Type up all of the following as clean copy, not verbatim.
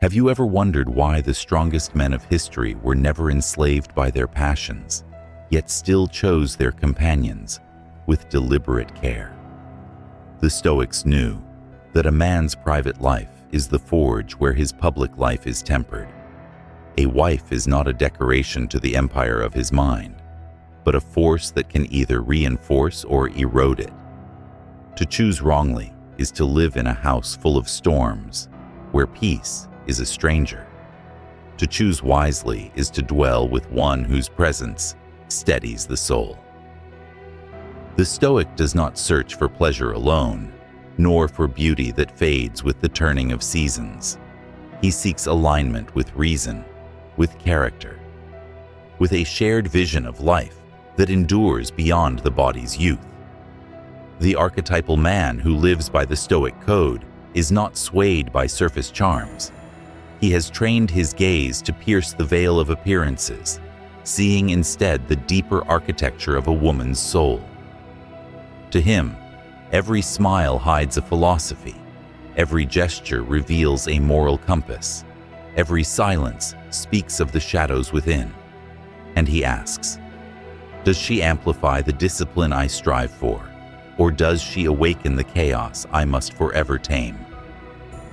Have you ever wondered why the strongest men of history were never enslaved by their passions, yet still chose their companions with deliberate care? The Stoics knew that a man's private life is the forge where his public life is tempered. A wife is not a decoration to the empire of his mind, but a force that can either reinforce or erode it. To choose wrongly is to live in a house full of storms, where peace is a stranger. To choose wisely is to dwell with one whose presence steadies the soul. The Stoic does not search for pleasure alone, nor for beauty that fades with the turning of seasons. He seeks alignment with reason, with character, with a shared vision of life that endures beyond the body's youth. The archetypal man who lives by the Stoic code is not swayed by surface charms. He has trained his gaze to pierce the veil of appearances, seeing instead the deeper architecture of a woman's soul. To him, every smile hides a philosophy, every gesture reveals a moral compass, every silence speaks of the shadows within. And he asks, does she amplify the discipline I strive for, or does she awaken the chaos I must forever tame?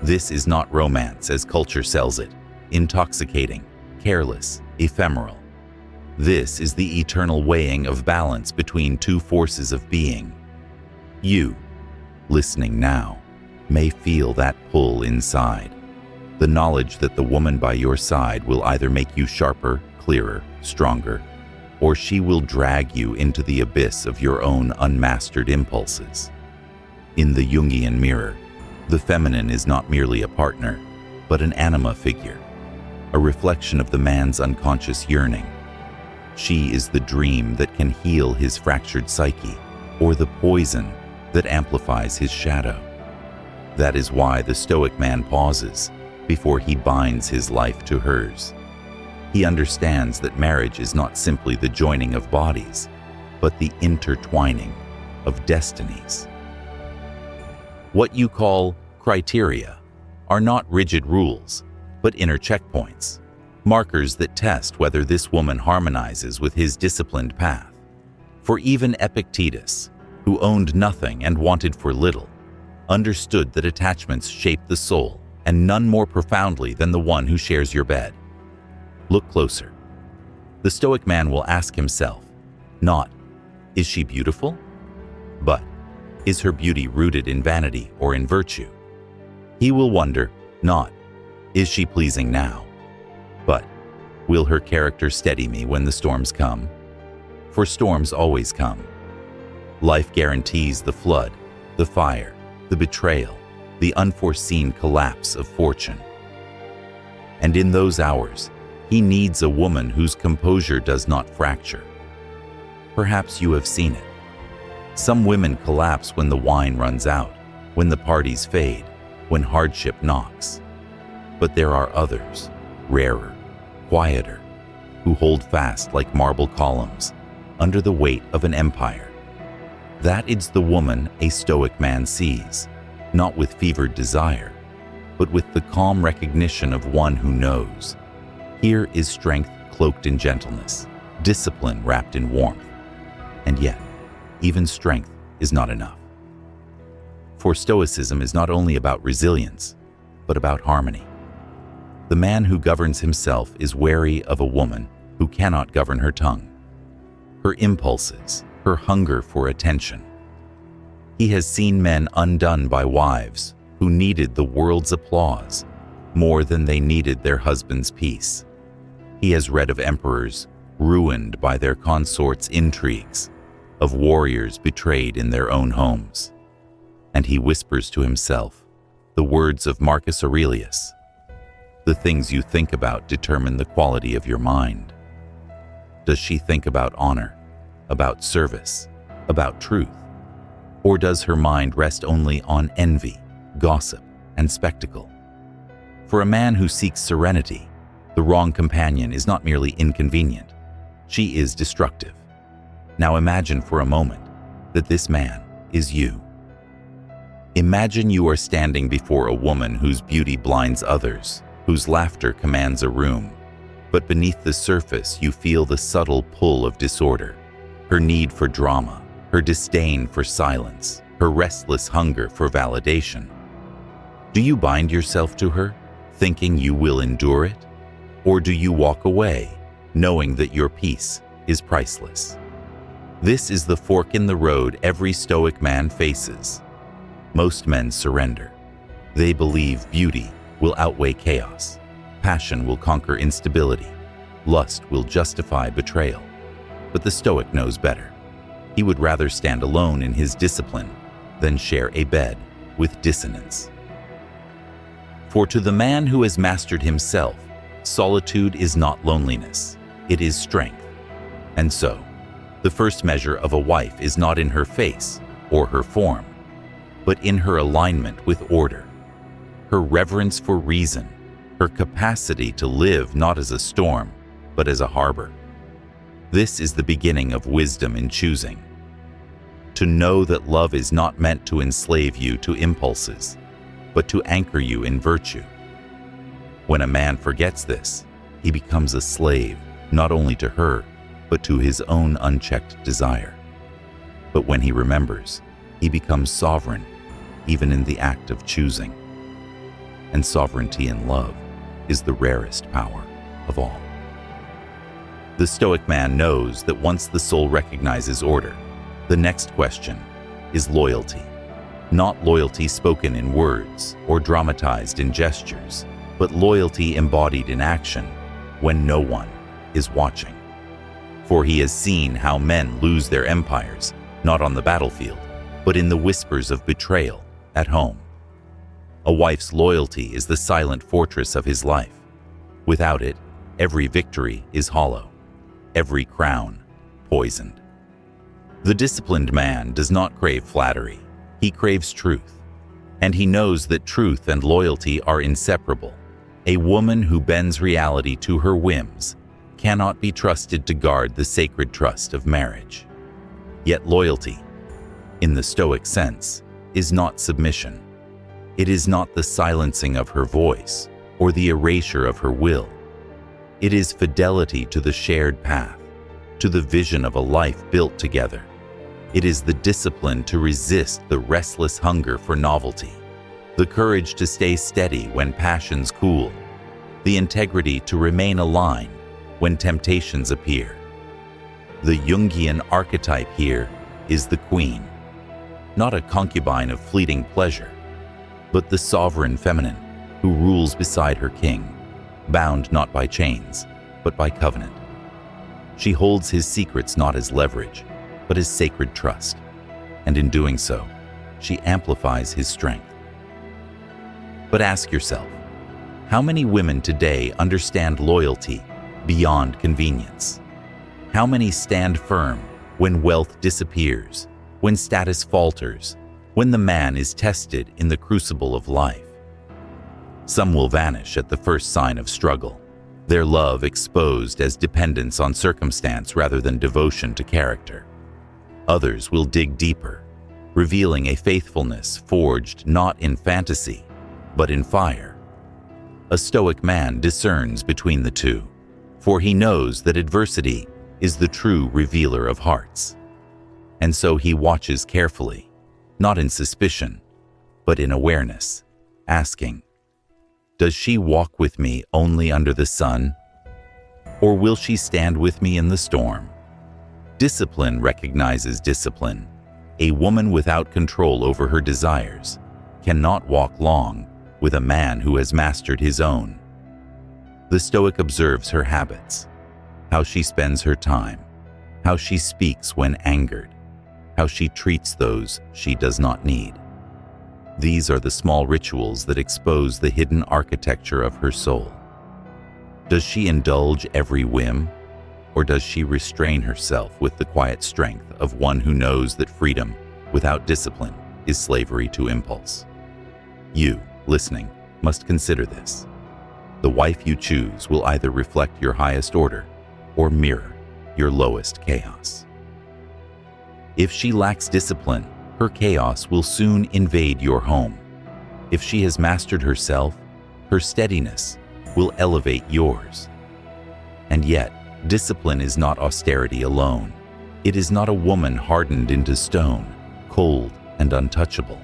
This is not romance as culture sells it, intoxicating, careless, ephemeral. This is the eternal weighing of balance between two forces of being. You, listening now, may feel that pull inside, the knowledge that the woman by your side will either make you sharper, clearer, stronger, or she will drag you into the abyss of your own unmastered impulses. In the Jungian mirror, the feminine is not merely a partner, but an anima figure, a reflection of the man's unconscious yearning. She is the dream that can heal his fractured psyche, or the poison that amplifies his shadow. That is why the Stoic man pauses before he binds his life to hers. He understands that marriage is not simply the joining of bodies, but the intertwining of destinies. What you call criteria are not rigid rules, but inner checkpoints, markers that test whether this woman harmonizes with his disciplined path. For even Epictetus, who owned nothing and wanted for little, understood that attachments shape the soul, and none more profoundly than the one who shares your bed. Look closer. The Stoic man will ask himself, not, is she beautiful? But, is her beauty rooted in vanity or in virtue? He will wonder, not, is she pleasing now? But, will her character steady me when the storms come? For storms always come. Life guarantees the flood, the fire, the betrayal, the unforeseen collapse of fortune. And in those hours, he needs a woman whose composure does not fracture. Perhaps you have seen it. Some women collapse when the wine runs out, when the parties fade, when hardship knocks. But there are others, rarer, quieter, who hold fast like marble columns under the weight of an empire. That is the woman a Stoic man sees, not with fevered desire, but with the calm recognition of one who knows. Here is strength cloaked in gentleness, discipline wrapped in warmth. And yet, even strength is not enough. For Stoicism is not only about resilience, but about harmony. The man who governs himself is wary of a woman who cannot govern her tongue, her impulses, her hunger for attention. He has seen men undone by wives who needed the world's applause more than they needed their husband's peace. He has read of emperors ruined by their consorts' intrigues, of warriors betrayed in their own homes. And he whispers to himself the words of Marcus Aurelius, "The things you think about determine the quality of your mind." Does she think about honor, about service, about truth? Or does her mind rest only on envy, gossip, and spectacle? For a man who seeks serenity, the wrong companion is not merely inconvenient, she is destructive. Now imagine for a moment that this man is you. Imagine you are standing before a woman whose beauty blinds others, whose laughter commands a room, but beneath the surface you feel the subtle pull of disorder, her need for drama, her disdain for silence, her restless hunger for validation. Do you bind yourself to her, thinking you will endure it? Or do you walk away, knowing that your peace is priceless? This is the fork in the road every Stoic man faces. Most men surrender. They believe beauty will outweigh chaos, passion will conquer instability, lust will justify betrayal. But the Stoic knows better. He would rather stand alone in his discipline than share a bed with dissonance. For to the man who has mastered himself, solitude is not loneliness, it is strength. And so, the first measure of a wife is not in her face or her form, but in her alignment with order, her reverence for reason, her capacity to live not as a storm, but as a harbor. This is the beginning of wisdom in choosing. To know that love is not meant to enslave you to impulses, but to anchor you in virtue. When a man forgets this, he becomes a slave not only to her, but to his own unchecked desire. But when he remembers, he becomes sovereign, even in the act of choosing. And sovereignty in love is the rarest power of all. The Stoic man knows that once the soul recognizes order, the next question is loyalty. Not loyalty spoken in words or dramatized in gestures, but loyalty embodied in action when no one is watching. For he has seen how men lose their empires, not on the battlefield, but in the whispers of betrayal at home. A wife's loyalty is the silent fortress of his life. Without it, every victory is hollow, every crown poisoned. The disciplined man does not crave flattery, he craves truth. And he knows that truth and loyalty are inseparable. A woman who bends reality to her whims cannot be trusted to guard the sacred trust of marriage. Yet loyalty, in the Stoic sense, is not submission. It is not the silencing of her voice or the erasure of her will. It is fidelity to the shared path, to the vision of a life built together. It is the discipline to resist the restless hunger for novelty, the courage to stay steady when passions cool, the integrity to remain aligned when temptations appear. The Jungian archetype here is the queen, not a concubine of fleeting pleasure, but the sovereign feminine who rules beside her king, bound not by chains, but by covenant. She holds his secrets not as leverage, but as sacred trust, and in doing so, she amplifies his strength. But ask yourself, how many women today understand loyalty beyond convenience? How many stand firm when wealth disappears, when status falters, when the man is tested in the crucible of life? Some will vanish at the first sign of struggle, their love exposed as dependence on circumstance rather than devotion to character. Others will dig deeper, revealing a faithfulness forged not in fantasy, but in fire. A Stoic man discerns between the two, for he knows that adversity is the true revealer of hearts. And so he watches carefully, not in suspicion, but in awareness, asking, does she walk with me only under the sun? Or will she stand with me in the storm? Discipline recognizes discipline. A woman without control over her desires cannot walk long with a man who has mastered his own. The Stoic observes her habits, how she spends her time, how she speaks when angered, how she treats those she does not need. These are the small rituals that expose the hidden architecture of her soul. Does she indulge every whim, or does she restrain herself with the quiet strength of one who knows that freedom without discipline is slavery to impulse? You, listening, must consider this. The wife you choose will either reflect your highest order or mirror your lowest chaos. If she lacks discipline, her chaos will soon invade your home. If she has mastered herself, her steadiness will elevate yours. And yet, discipline is not austerity alone. It is not a woman hardened into stone, cold and untouchable.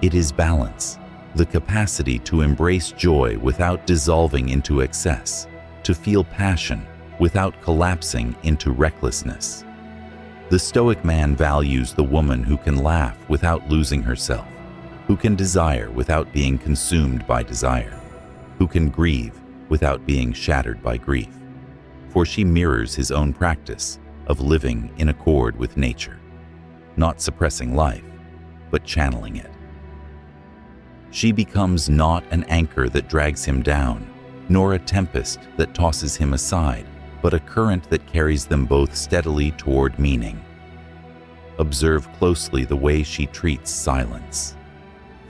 It is balance, the capacity to embrace joy without dissolving into excess, to feel passion without collapsing into recklessness. The Stoic man values the woman who can laugh without losing herself, who can desire without being consumed by desire, who can grieve without being shattered by grief, for she mirrors his own practice of living in accord with nature, not suppressing life, but channeling it. She becomes not an anchor that drags him down, nor a tempest that tosses him aside, but a current that carries them both steadily toward meaning. Observe closely the way she treats silence,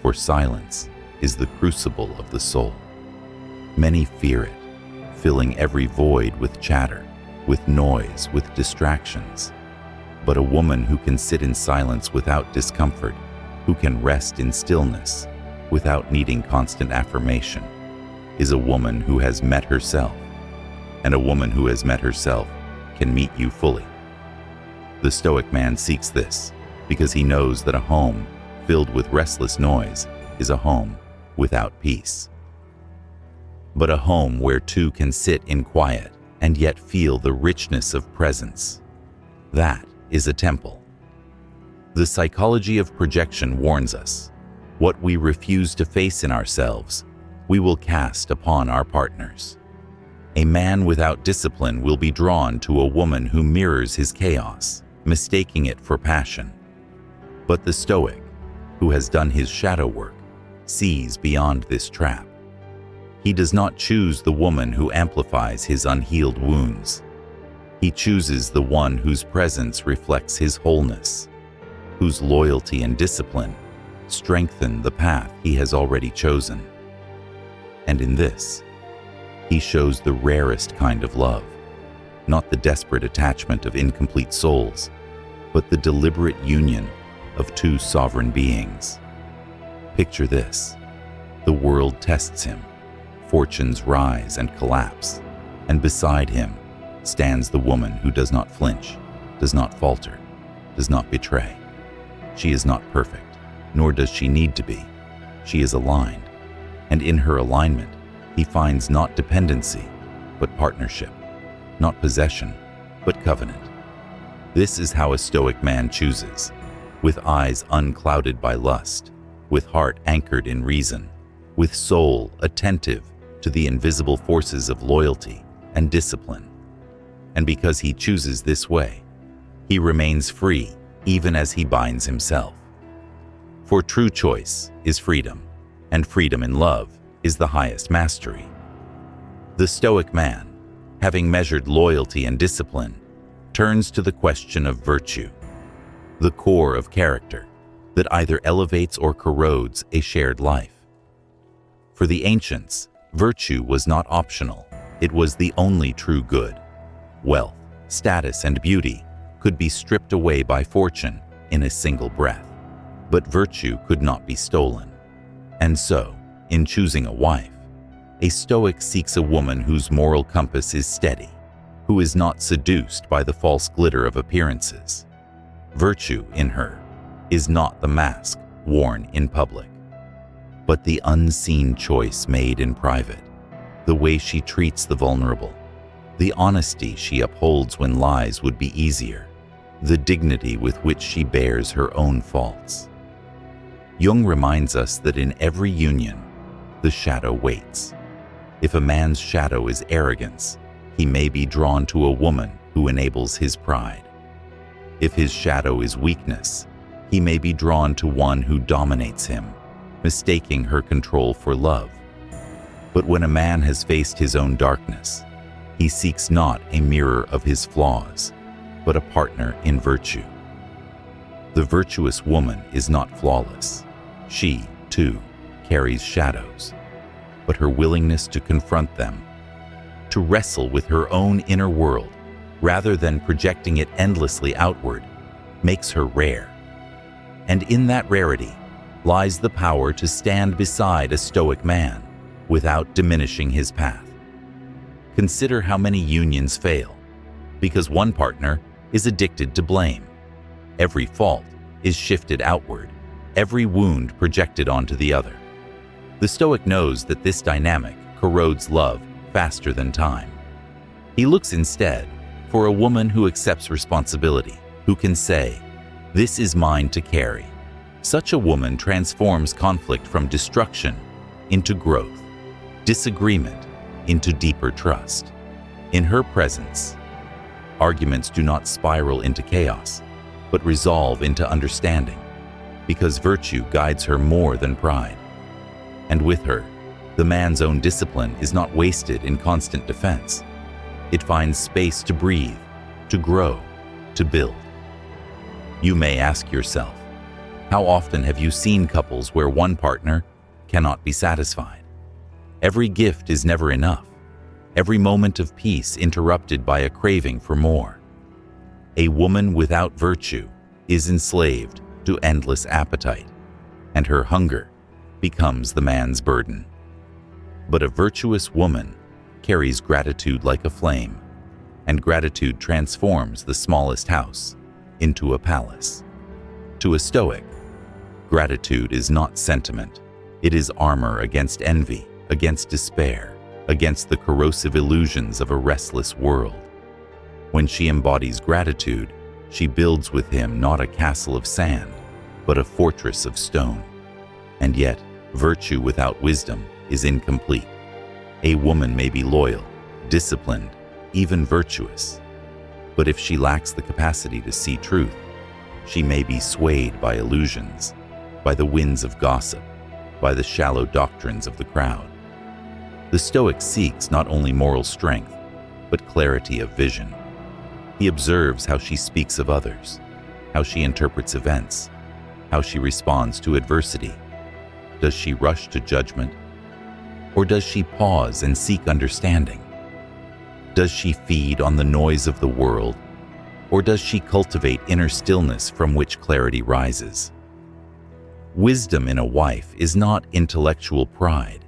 for silence is the crucible of the soul. Many fear it, filling every void with chatter, with noise, with distractions. But a woman who can sit in silence without discomfort, who can rest in stillness without needing constant affirmation, is a woman who has met herself. And a woman who has met herself can meet you fully. The Stoic man seeks this because he knows that a home filled with restless noise is a home without peace. But a home where two can sit in quiet and yet feel the richness of presence, that is a temple. The psychology of projection warns us, what we refuse to face in ourselves, we will cast upon our partners. A man without discipline will be drawn to a woman who mirrors his chaos, mistaking it for passion. But the Stoic, who has done his shadow work, sees beyond this trap. He does not choose the woman who amplifies his unhealed wounds. He chooses the one whose presence reflects his wholeness, whose loyalty and discipline strengthen the path he has already chosen. And in this, he shows the rarest kind of love, not the desperate attachment of incomplete souls, but the deliberate union of two sovereign beings. Picture this: the world tests him, fortunes rise and collapse, and beside him stands the woman who does not flinch, does not falter, does not betray. She is not perfect, nor does she need to be. She is aligned, and in her alignment, he finds not dependency, but partnership, not possession, but covenant. This is how a Stoic man chooses, with eyes unclouded by lust, with heart anchored in reason, with soul attentive to the invisible forces of loyalty and discipline. And because he chooses this way, he remains free even as he binds himself. For true choice is freedom, and freedom in love is the highest mastery. The Stoic man, having measured loyalty and discipline, turns to the question of virtue, the core of character that either elevates or corrodes a shared life. For the ancients, virtue was not optional, it was the only true good. Wealth, status, and beauty could be stripped away by fortune in a single breath, but virtue could not be stolen. And so, in choosing a wife, a Stoic seeks a woman whose moral compass is steady, who is not seduced by the false glitter of appearances. Virtue in her is not the mask worn in public, but the unseen choice made in private, the way she treats the vulnerable, the honesty she upholds when lies would be easier, the dignity with which she bears her own faults. Jung reminds us that in every union, the shadow waits. If a man's shadow is arrogance, he may be drawn to a woman who enables his pride. If his shadow is weakness, he may be drawn to one who dominates him, mistaking her control for love. But when a man has faced his own darkness, he seeks not a mirror of his flaws, but a partner in virtue. The virtuous woman is not flawless. She, too, carries shadows, but her willingness to confront them, to wrestle with her own inner world, rather than projecting it endlessly outward, makes her rare. And in that rarity lies the power to stand beside a Stoic man, without diminishing his path. Consider how many unions fail because one partner is addicted to blame. Every fault is shifted outward, every wound projected onto the other. The Stoic knows that this dynamic corrodes love faster than time. He looks instead for a woman who accepts responsibility, who can say, "This is mine to carry." Such a woman transforms conflict from destruction into growth, disagreement into deeper trust. In her presence, arguments do not spiral into chaos, but resolve into understanding, because virtue guides her more than pride. And with her, the man's own discipline is not wasted in constant defense. It finds space to breathe, to grow, to build. You may ask yourself, how often have you seen couples where one partner cannot be satisfied? Every gift is never enough. Every moment of peace interrupted by a craving for more. A woman without virtue is enslaved to endless appetite, and her hunger becomes the man's burden. But a virtuous woman carries gratitude like a flame, and gratitude transforms the smallest house into a palace. To a Stoic, gratitude is not sentiment. It is armor against envy, against despair, against the corrosive illusions of a restless world. When she embodies gratitude, she builds with him not a castle of sand, but a fortress of stone. And yet, virtue without wisdom is incomplete. A woman may be loyal, disciplined, even virtuous. But if she lacks the capacity to see truth, she may be swayed by illusions, by the winds of gossip, by the shallow doctrines of the crowd. The Stoic seeks not only moral strength, but clarity of vision. He observes how she speaks of others, how she interprets events, how she responds to adversity. Does she rush to judgment? Or does she pause and seek understanding? Does she feed on the noise of the world? Or does she cultivate inner stillness from which clarity rises? Wisdom in a wife is not intellectual pride.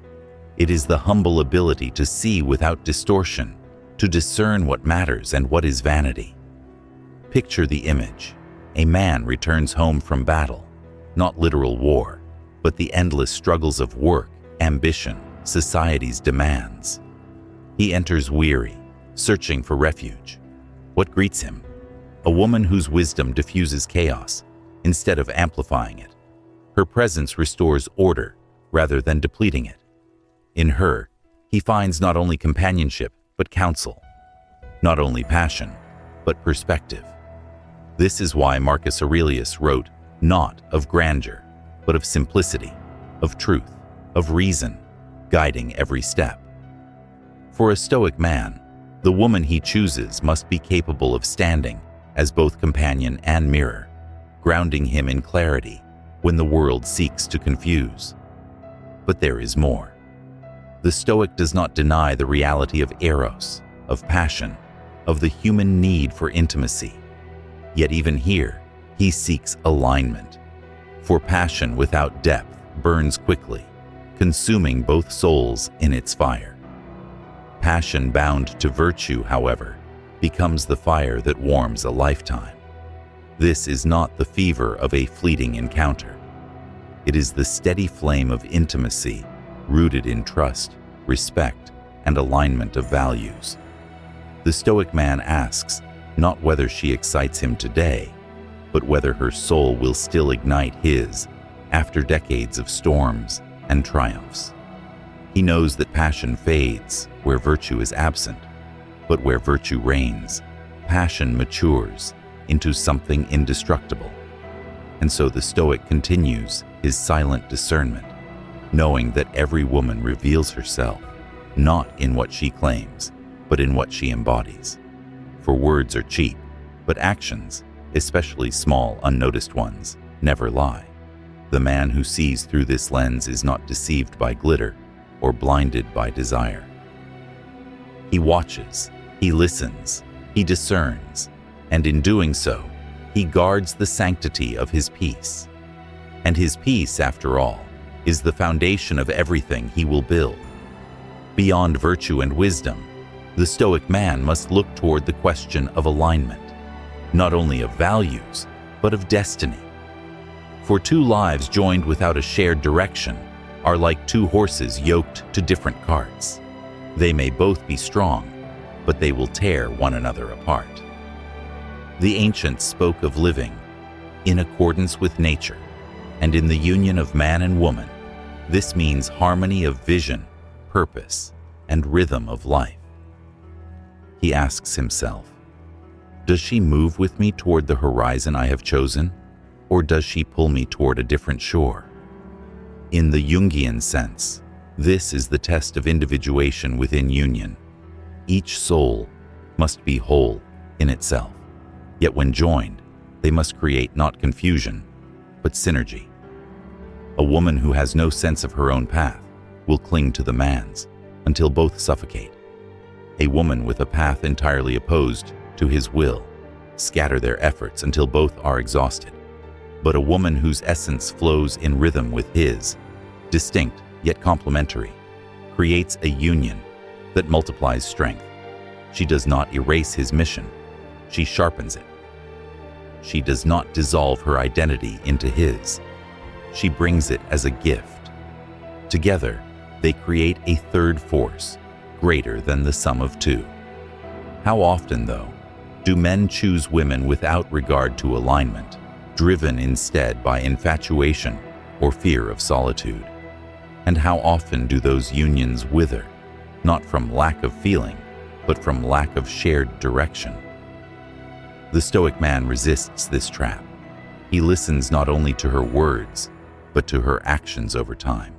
It is the humble ability to see without distortion, to discern what matters and what is vanity. Picture the image. A man returns home from battle, not literal war, but the endless struggles of work, ambition, society's demands. He enters weary, searching for refuge. What greets him? A woman whose wisdom diffuses chaos instead of amplifying it. Her presence restores order rather than depleting it. In her, he finds not only companionship, but counsel. Not only passion, but perspective. This is why Marcus Aurelius wrote not of grandeur, but of simplicity, of truth, of reason, guiding every step. For a Stoic man, the woman he chooses must be capable of standing as both companion and mirror, grounding him in clarity when the world seeks to confuse. But there is more. The Stoic does not deny the reality of eros, of passion, of the human need for intimacy. Yet even here, he seeks alignment. For passion without depth burns quickly, consuming both souls in its fire. Passion bound to virtue, however, becomes the fire that warms a lifetime. This is not the fever of a fleeting encounter. It is the steady flame of intimacy rooted in trust, respect, and alignment of values. The Stoic man asks not whether she excites him today, but whether her soul will still ignite his after decades of storms and triumphs. He knows that passion fades where virtue is absent, but where virtue reigns, passion matures into something indestructible. And so the Stoic continues his silent discernment, knowing that every woman reveals herself not in what she claims, but in what she embodies. For words are cheap, but actions, especially small, unnoticed ones, never lie. The man who sees through this lens is not deceived by glitter or blinded by desire. He watches, he listens, he discerns, and in doing so, he guards the sanctity of his peace. And his peace, after all, is the foundation of everything he will build. Beyond virtue and wisdom, the Stoic man must look toward the question of alignment, not only of values, but of destiny. For two lives joined without a shared direction are like two horses yoked to different carts. They may both be strong, but they will tear one another apart. The ancients spoke of living in accordance with nature, and in the union of man and woman. This means harmony of vision, purpose, and rhythm of life. He asks himself, does she move with me toward the horizon I have chosen, or does she pull me toward a different shore? In the Jungian sense, this is the test of individuation within union. Each soul must be whole in itself, yet when joined, they must create not confusion, but synergy. A woman who has no sense of her own path will cling to the man's until both suffocate. A woman with a path entirely opposed to his will scatter their efforts until both are exhausted. But a woman whose essence flows in rhythm with his, distinct yet complementary, creates a union that multiplies strength. She does not erase his mission, she sharpens it. She does not dissolve her identity into his. She brings it as a gift. Together, they create a third force, greater than the sum of two. How often, though, do men choose women without regard to alignment, driven instead by infatuation or fear of solitude? And how often do those unions wither, not from lack of feeling, but from lack of shared direction? The Stoic man resists this trap. He listens not only to her words, but to her actions over time.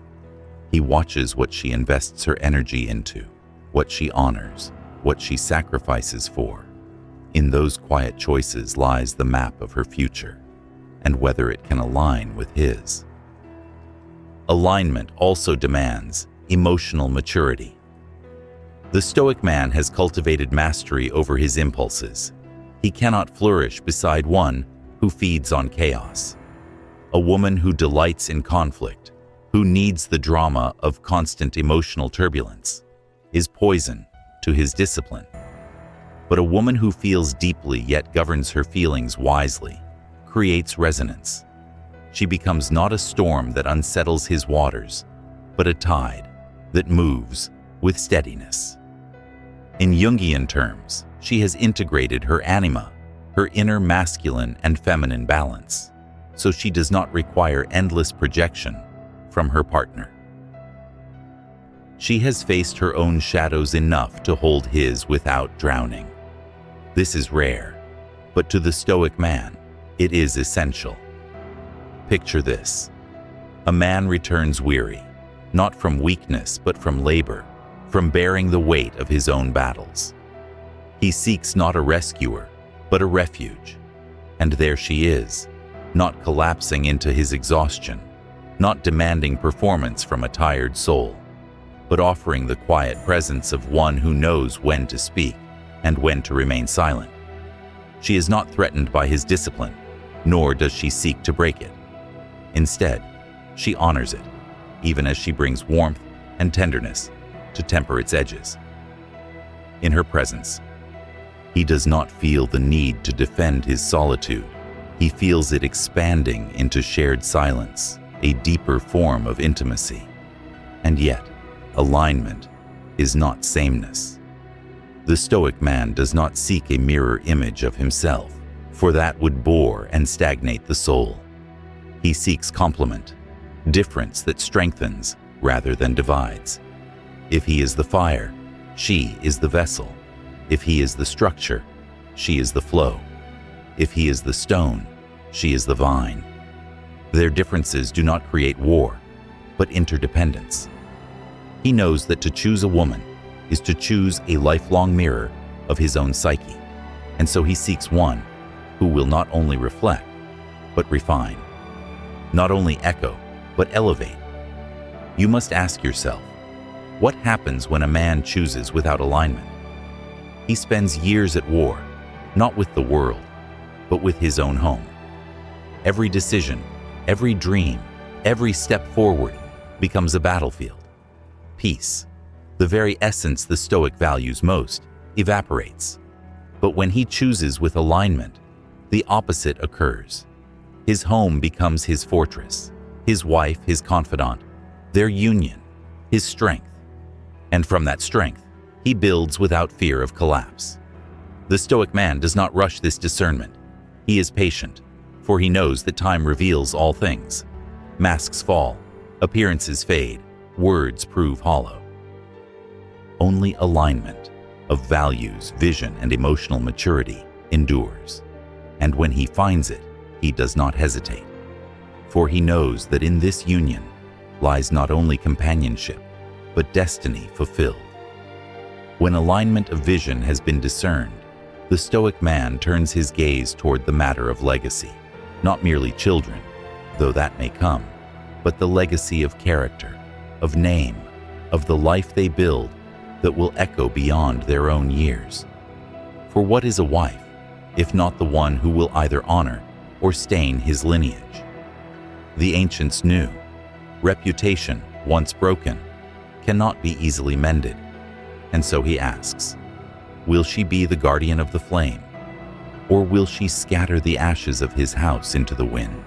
He watches what she invests her energy into, what she honors, what she sacrifices for. In those quiet choices lies the map of her future, and whether it can align with his. Alignment also demands emotional maturity. The Stoic man has cultivated mastery over his impulses. He cannot flourish beside one who feeds on chaos. A woman who delights in conflict, who needs the drama of constant emotional turbulence, is poison to his discipline. But a woman who feels deeply yet governs her feelings wisely creates resonance. She becomes not a storm that unsettles his waters, but a tide that moves with steadiness. In Jungian terms, she has integrated her anima, her inner masculine and feminine balance, so she does not require endless projection from her partner. She has faced her own shadows enough to hold his without drowning. This is rare, but to the Stoic man, it is essential. Picture this. A man returns weary, not from weakness but from labor, from bearing the weight of his own battles. He seeks not a rescuer, but a refuge. And there she is, not collapsing into his exhaustion, not demanding performance from a tired soul, but offering the quiet presence of one who knows when to speak and when to remain silent. She is not threatened by his discipline, nor does she seek to break it. Instead, she honors it, even as she brings warmth and tenderness to temper its edges. In her presence, he does not feel the need to defend his solitude. He feels it expanding into shared silence, a deeper form of intimacy. And yet, alignment is not sameness. The Stoic man does not seek a mirror image of himself, for that would bore and stagnate the soul. He seeks complement, difference that strengthens rather than divides. If he is the fire, she is the vessel. If he is the structure, she is the flow. If he is the stone, she is the vine. Their differences do not create war, but interdependence. He knows that to choose a woman is to choose a lifelong mirror of his own psyche, and so he seeks one who will not only reflect, but refine. Not only echo, but elevate. You must ask yourself, what happens when a man chooses without alignment? He spends years at war, not with the world, but with his own home. Every decision, every dream, every step forward becomes a battlefield. Peace, The very essence the Stoic values most evaporates. But when he chooses with alignment, the opposite occurs. His home becomes his fortress, his wife his confidant, their union, his strength. And from that strength, he builds without fear of collapse. The Stoic man does not rush this discernment. He is patient, for he knows that time reveals all things. Masks fall, appearances fade, words prove hollow. Only alignment of values, vision, and emotional maturity endures. And when he finds it, he does not hesitate. For he knows that in this union lies not only companionship, but destiny fulfilled. When alignment of vision has been discerned, the Stoic man turns his gaze toward the matter of legacy, not merely children, though that may come, but the legacy of character, of name, of the life they build that will echo beyond their own years. For what is a wife, if not the one who will either honor or stain his lineage? The ancients knew, reputation, once broken, cannot be easily mended, and so he asks, will she be the guardian of the flame, or will she scatter the ashes of his house into the wind?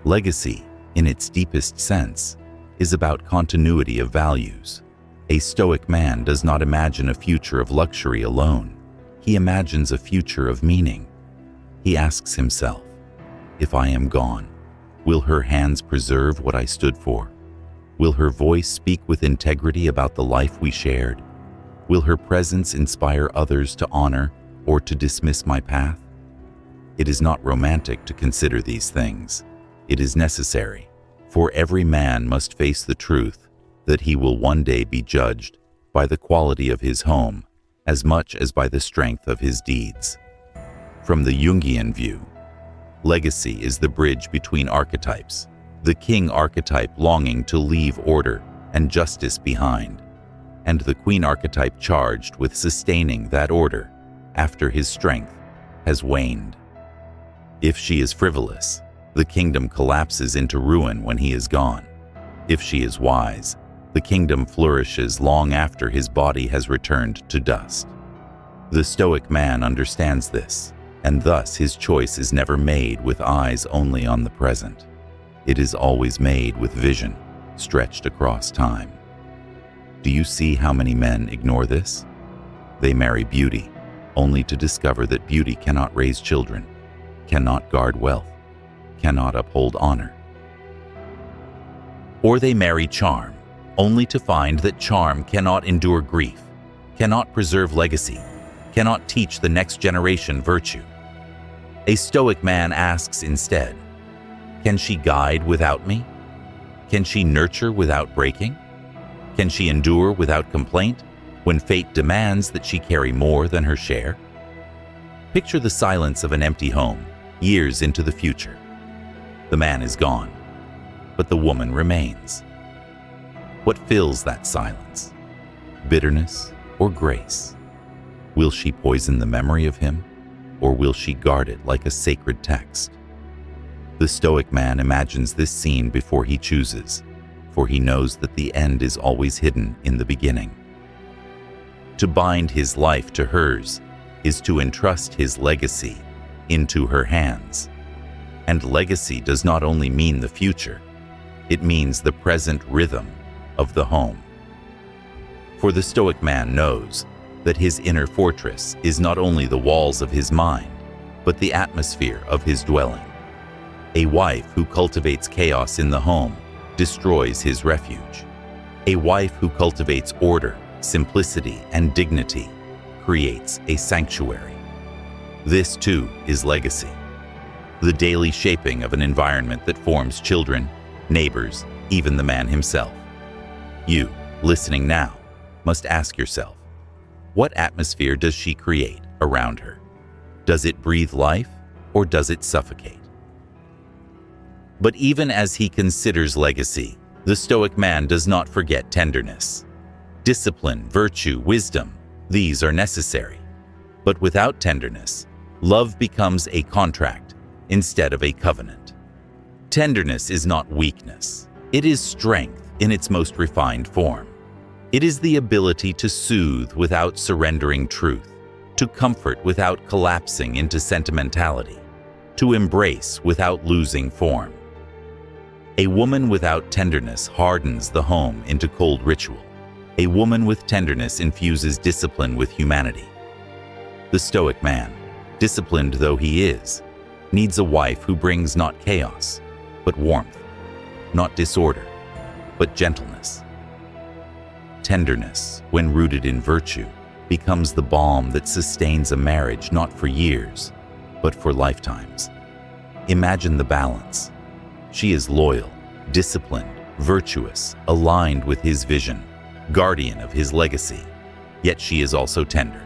Legacy, in its deepest sense, is about continuity of values. A Stoic man does not imagine a future of luxury alone. He imagines a future of meaning. He asks himself, if I am gone, will her hands preserve what I stood for? Will her voice speak with integrity about the life we shared? Will her presence inspire others to honor or to dismiss my path? It is not romantic to consider these things. It is necessary, for every man must face the truth that he will one day be judged by the quality of his home as much as by the strength of his deeds. From the Jungian view, legacy is the bridge between archetypes, the king archetype longing to leave order and justice behind, and the queen archetype charged with sustaining that order after his strength has waned. If she is frivolous, the kingdom collapses into ruin when he is gone. If she is wise, the kingdom flourishes long after his body has returned to dust. The Stoic man understands this, and thus his choice is never made with eyes only on the present. It is always made with vision stretched across time. Do you see how many men ignore this? They marry beauty, only to discover that beauty cannot raise children, cannot guard wealth, cannot uphold honor. Or they marry charm, only to find that charm cannot endure grief, cannot preserve legacy, cannot teach the next generation virtue. A Stoic man asks instead, can she guide without me? Can she nurture without breaking? Can she endure without complaint when fate demands that she carry more than her share? Picture the silence of an empty home, years into the future. The man is gone, but the woman remains. What fills that silence? Bitterness or grace? Will she poison the memory of him, or will she guard it like a sacred text? The Stoic man imagines this scene before he chooses, for he knows that the end is always hidden in the beginning. To bind his life to hers is to entrust his legacy into her hands. And legacy does not only mean the future, it means the present rhythm of the home. For the Stoic man knows that his inner fortress is not only the walls of his mind, but the atmosphere of his dwelling. A wife who cultivates chaos in the home destroys his refuge. A wife who cultivates order, simplicity, and dignity creates a sanctuary. This too is legacy, the daily shaping of an environment that forms children, neighbors, even the man himself. You, listening now, must ask yourself, what atmosphere does she create around her? Does it breathe life, or does it suffocate? But even as he considers legacy, the Stoic man does not forget tenderness. Discipline, virtue, wisdom, these are necessary. But without tenderness, love becomes a contract instead of a covenant. Tenderness is not weakness. It is strength in its most refined form. It is the ability to soothe without surrendering truth, to comfort without collapsing into sentimentality, to embrace without losing form. A woman without tenderness hardens the home into cold ritual. A woman with tenderness infuses discipline with humanity. The Stoic man, disciplined though he is, needs a wife who brings not chaos, but warmth, not disorder, but gentleness. Tenderness, when rooted in virtue, becomes the balm that sustains a marriage not for years, but for lifetimes. Imagine the balance. She is loyal, disciplined, virtuous, aligned with his vision, guardian of his legacy. Yet she is also tender,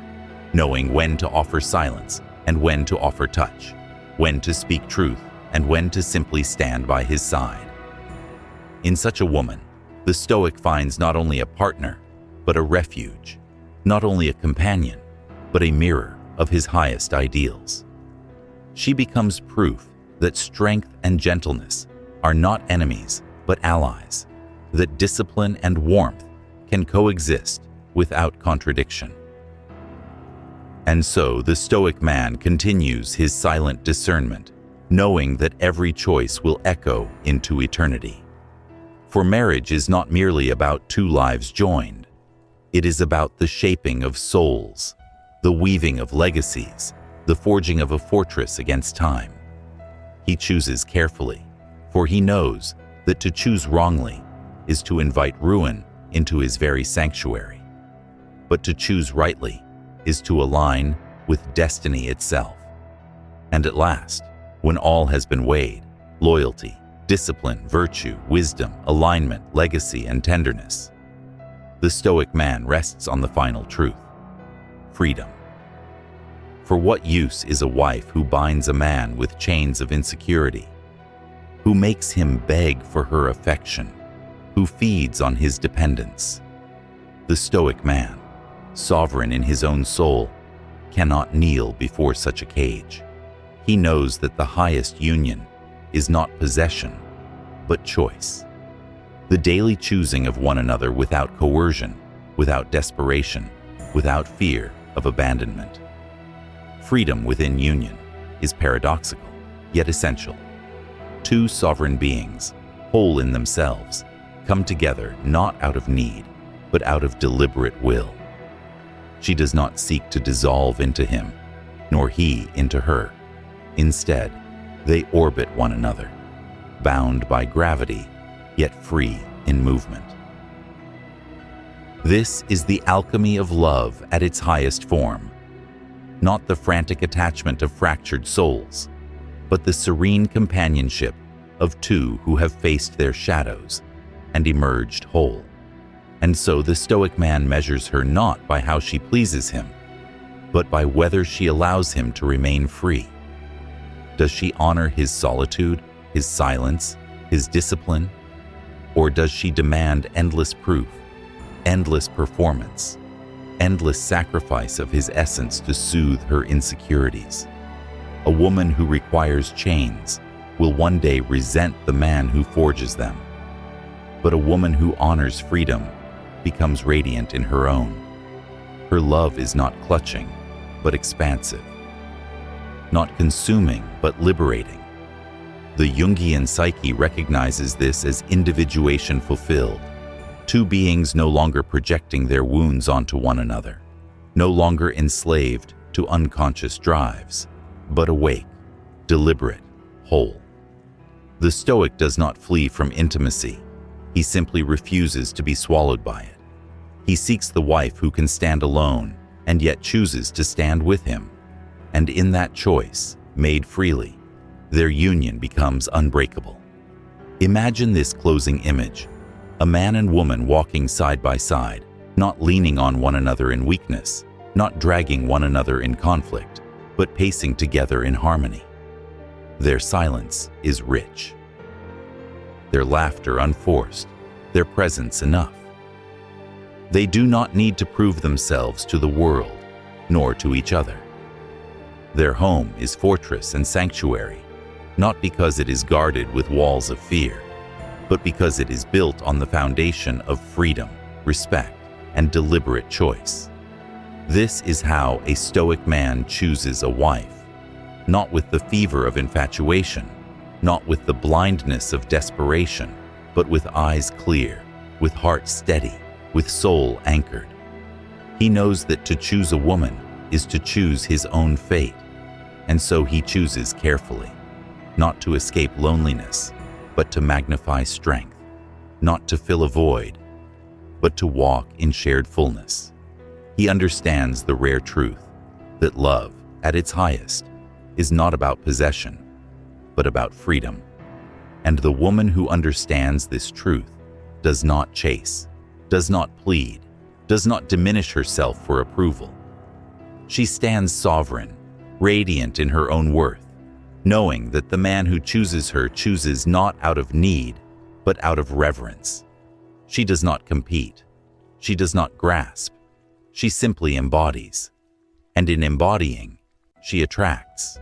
knowing when to offer silence and when to offer touch, when to speak truth and when to simply stand by his side. In such a woman, the Stoic finds not only a partner, but a refuge, not only a companion, but a mirror of his highest ideals. She becomes proof that strength and gentleness are not enemies, but allies, that discipline and warmth can coexist without contradiction. And so the Stoic man continues his silent discernment, knowing that every choice will echo into eternity. For marriage is not merely about two lives joined. It is about the shaping of souls, the weaving of legacies, the forging of a fortress against time. He chooses carefully, for he knows that to choose wrongly is to invite ruin into his very sanctuary. But to choose rightly is to align with destiny itself. And at last, when all has been weighed, loyalty, discipline, virtue, wisdom, alignment, legacy, and tenderness, the Stoic man rests on the final truth: freedom. For what use is a wife who binds a man with chains of insecurity, who makes him beg for her affection, who feeds on his dependence? The Stoic man, sovereign in his own soul, cannot kneel before such a cage. He knows that the highest union is not possession, but choice. The daily choosing of one another without coercion, without desperation, without fear of abandonment. Freedom within union is paradoxical, yet essential. Two sovereign beings, whole in themselves, come together not out of need, but out of deliberate will. She does not seek to dissolve into him, nor he into her. Instead, they orbit one another, bound by gravity, yet free in movement. This is the alchemy of love at its highest form, not the frantic attachment of fractured souls, but the serene companionship of two who have faced their shadows and emerged whole. And so the Stoic man measures her not by how she pleases him, but by whether she allows him to remain free. Does she honor his solitude, his silence, his discipline? Or does she demand endless proof, endless performance, endless sacrifice of his essence to soothe her insecurities? A woman who requires chains will one day resent the man who forges them. But a woman who honors freedom becomes radiant in her own. Her love is not clutching, but expansive. Not consuming, but liberating. The Jungian psyche recognizes this as individuation fulfilled. Two beings no longer projecting their wounds onto one another, no longer enslaved to unconscious drives, but awake, deliberate, whole. The Stoic does not flee from intimacy. He simply refuses to be swallowed by it. He seeks the wife who can stand alone and yet chooses to stand with him. And in that choice, made freely, their union becomes unbreakable. Imagine this closing image: a man and woman walking side by side, not leaning on one another in weakness, not dragging one another in conflict, but pacing together in harmony. Their silence is rich, their laughter unforced, their presence enough. They do not need to prove themselves to the world, nor to each other. Their home is fortress and sanctuary, not because it is guarded with walls of fear, but because it is built on the foundation of freedom, respect, and deliberate choice. This is how a Stoic man chooses a wife, not with the fever of infatuation, not with the blindness of desperation, but with eyes clear, with heart steady, with soul anchored. He knows that to choose a woman is to choose his own fate, and so he chooses carefully, not to escape loneliness, but to magnify strength, not to fill a void, but to walk in shared fullness. He understands the rare truth that love, at its highest, is not about possession, but about freedom. And the woman who understands this truth does not chase, does not plead, does not diminish herself for approval. She stands sovereign, radiant in her own worth, knowing that the man who chooses her chooses not out of need, but out of reverence. She does not compete. She does not grasp. She simply embodies. And in embodying, she attracts.